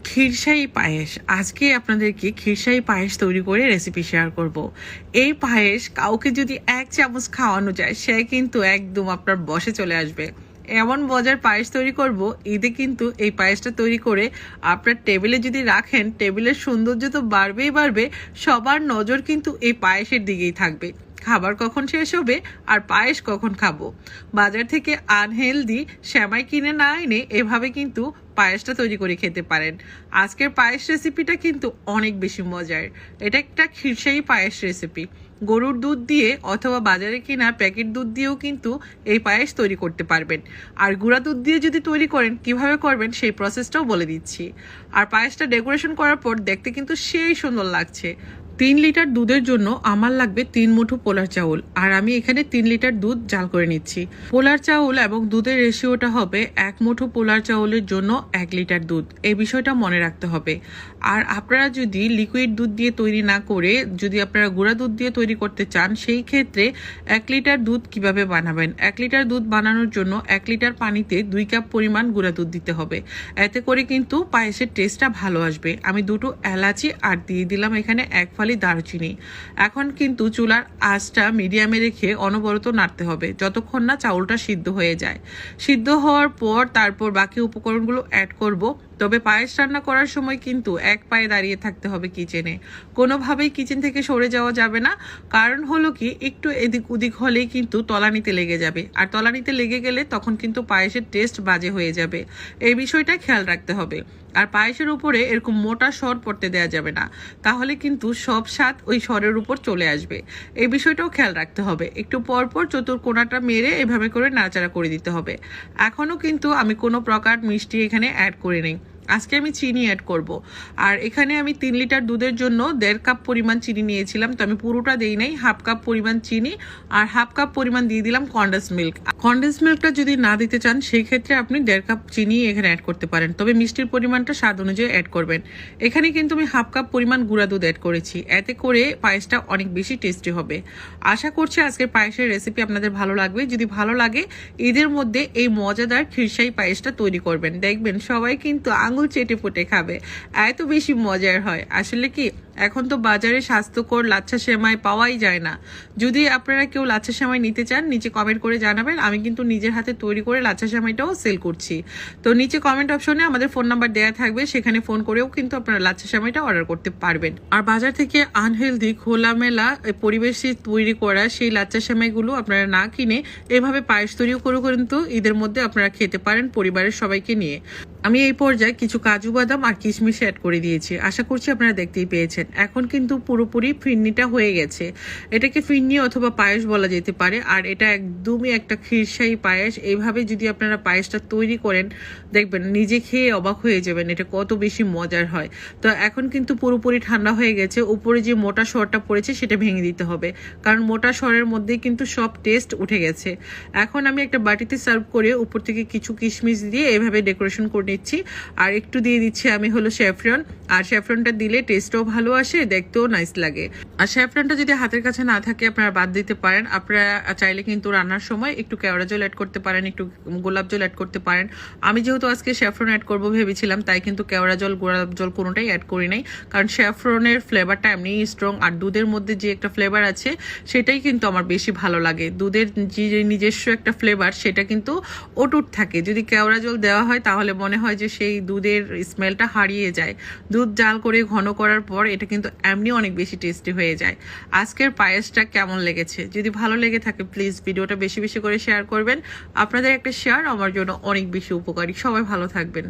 ক্ষীরসাই পায়েস। আজকে আপনাদেরকে ক্ষীরসাই পায়েস তৈরি করে রেসিপি শেয়ার করব। এই পায়েস কাউকে যদি 1 চামচ খাওয়ানো যায় সে কিন্তু একদম আপনার বশে চলে আসবে। এমন মজার পায়েস তৈরি করব, ঈদে কিন্তু এই পায়েসটা তৈরি করে আপনার টেবিলে যদি রাখেন, টেবিলের সৌন্দর্য তো বাড়বেই বাড়বে, সবার নজর কিন্তু এই পায়েসের দিকেই থাকবে। খাবার কখন শেষ হবে আর পায়েস কখন খাবো। বাজার থেকে আনহেলদি সেমাই কিনে না এনে এভাবে কিন্তু পায়েসটা তৈরি করে খেতে পারেন। আজকের পায়েস রেসিপিটা কিন্তু অনেক বেশি মজার। এটা একটা ক্ষীরসাই পায়েস রেসিপি। গরুর দুধ দিয়ে অথবা বাজারে কেনা প্যাকেট দুধ দিয়েও কিন্তু এই পায়েস তৈরি করতে পারবেন। আর গুঁড়া দুধ দিয়ে যদি তৈরি করেন, কিভাবে করবেন সেই প্রসেসটাও বলে দিচ্ছি। আর পায়েসটা ডেকোরেশন করার পর দেখতে কিন্তু সেই সুন্দর লাগছে। 3 লিটার দুধের জন্য আমার লাগবে 3 মুঠো পোলার চাউল, আর আমি এখানে 3 লিটার দুধ জাল করে নিচ্ছি। পোলার চাউল এবং দুধের রেশিওটা হবে 1 মুঠো পোলার চাউলের জন্য 1 লিটার দুধ। এই বিষয়টা মনে রাখতে হবে। আর আপনারা যদি লিকুইড দুধ দিয়ে তৈরি না করে যদি আপনারা গুঁড়া দুধ দিয়ে তৈরি করতে চান, সেই ক্ষেত্রে 1 লিটার দুধ কিভাবে বানাবেন। 1 লিটার দুধ বানানোর জন্য 1 লিটার পানিতে 2 কাপ পরিমাণ গুঁড়া দুধ দিতে হবে। এতে করে কিন্তু পায়েসের টেস্টটা ভালো আসবে। আমি 2টো এলাচি আর দিয়ে দিলাম এখানে 1 ফালি দারুচিনি। এখন কিন্তু চুলার আঁচটা মিডিয়ামে রেখে অনবরত নাড়তে হবে যতক্ষণ না চাউলটা সিদ্ধ হয়ে যায়। সিদ্ধ হওয়ার পর তারপর বাকি উপকরণগুলো অ্যাড করব। তবে পায়েস রান্না করার সময় কিন্তু এক পায়ে দাঁড়িয়ে থাকতে হবে কিচেনে। কোনোভাবেই কিচেন থেকে সরে যাওয়া যাবে না। কারণ হলো কি, একটু এদিক ওদিক হলেই কিন্তু তলানিতে লেগে যাবে, আর তলানিতে লেগে গেলে তখন কিন্তু পায়েসের টেস্ট বাজে হয়ে যাবে। এই বিষয়টা খেয়াল রাখতে হবে। আর পায়েসের উপরে এরকম মোটা সর পড়তে দেওয়া যাবে না, তাহলে কিন্তু সব স্বাদ ওই সরের উপর চলে আসবে। এই বিষয়টাও খেয়াল রাখতে হবে। একটু পরপর চতুর্কোণাটা মেরে এভাবে করে নাড়াচাড়া করে দিতে হবে। এখনও কিন্তু আমি কোনো প্রকার মিষ্টি এখানে অ্যাড করে নেই। আজকে আমি চিনি অ্যাড করব। আর এখানে আমি 3 লিটার দুধের জন্য 1.5 কাপ পরিমাণ চিনি নিয়েছিলাম, তো আমি পুরোটা দেই নাই। 1/2 কাপ পরিমাণ চিনি আর 1/2 কাপ পরিমাণ দিয়ে দিলাম কনডেন্স মিল্ক। কনডেন্স মিল্কটা যদি না দিতে চান সেই ক্ষেত্রে আপনি 1.5 কাপ চিনি এখানে অ্যাড করতে পারেন, তবে মিষ্টির পরিমাণটা স্বাদ অনুযায়ী অ্যাড করবেন। এখানে কিন্তু আমি 1/2 কাপ পরিমাণ গুঁড়া দুধ অ্যাড করেছি। এতে করে পায়েসটা অনেক বেশি টেস্টি হবে। আশা করছি আজকের পায়েসের রেসিপি আপনাদের ভালো লাগবে। যদি ভালো লাগে, ঈদের মধ্যে এই মজাদার ক্ষীরসাই পায়েসটা তৈরি করবেন। দেখবেন সবাই কিন্তু আঙুল চেটে পুটে খাবে, এত বেশি মজার হয়। আসলে কি, এখন তো বাজারে স্বাস্থ্যকর লাচ্ছা সেমাই পাওয়াই যায় না। যদি আপনারা কেউ লাচ্ছা সেমাই নিতে চান, নিচে কমেন্ট করে জানাবেন। আমি কিন্তু নিজের হাতে তৈরি করে লাচ্ছা সেমাইটাও সেল করছি। তো নিচে কমেন্ট অপশনে আমাদের ফোন নাম্বার দেওয়া থাকবে, সেখানে ফোন করেও কিন্তু আপনারা লাচ্ছা সেমাইটা অর্ডার করতে পারবেন। আর বাজার থেকে আনহেলদি খোলামেলা পরিবেশে তৈরি করা সেই লাচ্ছা সেমাইগুলো আপনারা না কিনে এভাবে পায়েস তৈরিও করে কিন্তু ঈদের মধ্যে আপনারা খেতে পারেন পরিবারের সবাইকে নিয়ে। আমি এই পর্যায়ে কিছু কাজু বাদাম আর কিশমিশ অ্যাড করে দিয়েছি। আশা করছি আপনারা দেখতেই পেয়েছেন। এখন কিন্তু পুরোপুরি ফিরনিটা হয়ে গেছে। এটাকে ফিরনি অথবা পায়েস বলা যেতে পারে। আর এটা একদমই একটা ক্ষীরসাই পায়েস। এইভাবে যদি আপনারা পায়েসটা তৈরি করেন, দেখবেন নিজে খেয়ে অবাক হয়ে যাবেন এটা কত বেশি মজার হয়। তো এখন কিন্তু পুরোপুরি ঠান্ডা হয়ে গেছে। উপরে যে মোটা সরটা পড়েছে সেটা ভেঙে দিতে হবে, কারণ মোটা সরের মধ্যেই কিন্তু সব টেস্ট উঠে গেছে। এখন আমি একটা বাটিতে সার্ভ করে উপর থেকে কিছু কিশমিশ দিয়ে এভাবে ডেকোরেশন করে নিচ্ছি। আর একটু দিয়ে দিচ্ছি আমি হলো স্যাফরন। আর স্যাফরনটা দিলে টেস্টও ভালো আসে, দেখতেও নাইস লাগে। আর স্যাফরনটা যদি হাতের কাছে না থাকে আপনারা বাদ দিতে পারেন। আপনারা চাইলে কিন্তু রান্নার সময় একটু কেওড়া জল অ্যাড করতে পারেন, একটু গোলাপ জল অ্যাড করতে পারেন। আমি যেহেতু আজকে স্যাফরন অ্যাড করবো ভেবেছিলাম, তাই কিন্তু কেওড়া জল গোলাপ জল কোনোটাই অ্যাড করি নাই, কারণ স্যাফরনের ফ্লেভারটা এমনিই স্ট্রং। আর দুধের মধ্যে যে একটা ফ্লেভার আছে সেটাই কিন্তু আমার বেশি ভালো লাগে। দুধের যে নিজস্ব একটা ফ্লেভার সেটা কিন্তু অটুট থাকে। যদি কেওড়া জল দেওয়া হয় তাহলে মনে হয় যে সেই দুধের স্মেলটা হারিয়ে যায়। দুধ জাল করে ঘন করার পর এটা কিন্তু এমনি অনেক বেশি টেস্টি হয়ে যায়। আজকের পায়েসটা কেমন লেগেছে? যদি ভালো লেগে থাকে প্লিজ ভিডিওটা বেশি বেশি করে শেয়ার করবেন। আপনাদের একটা শেয়ার আমার জন্য অনেক বেশি উপকারী। সবাই ভালো থাকবেন।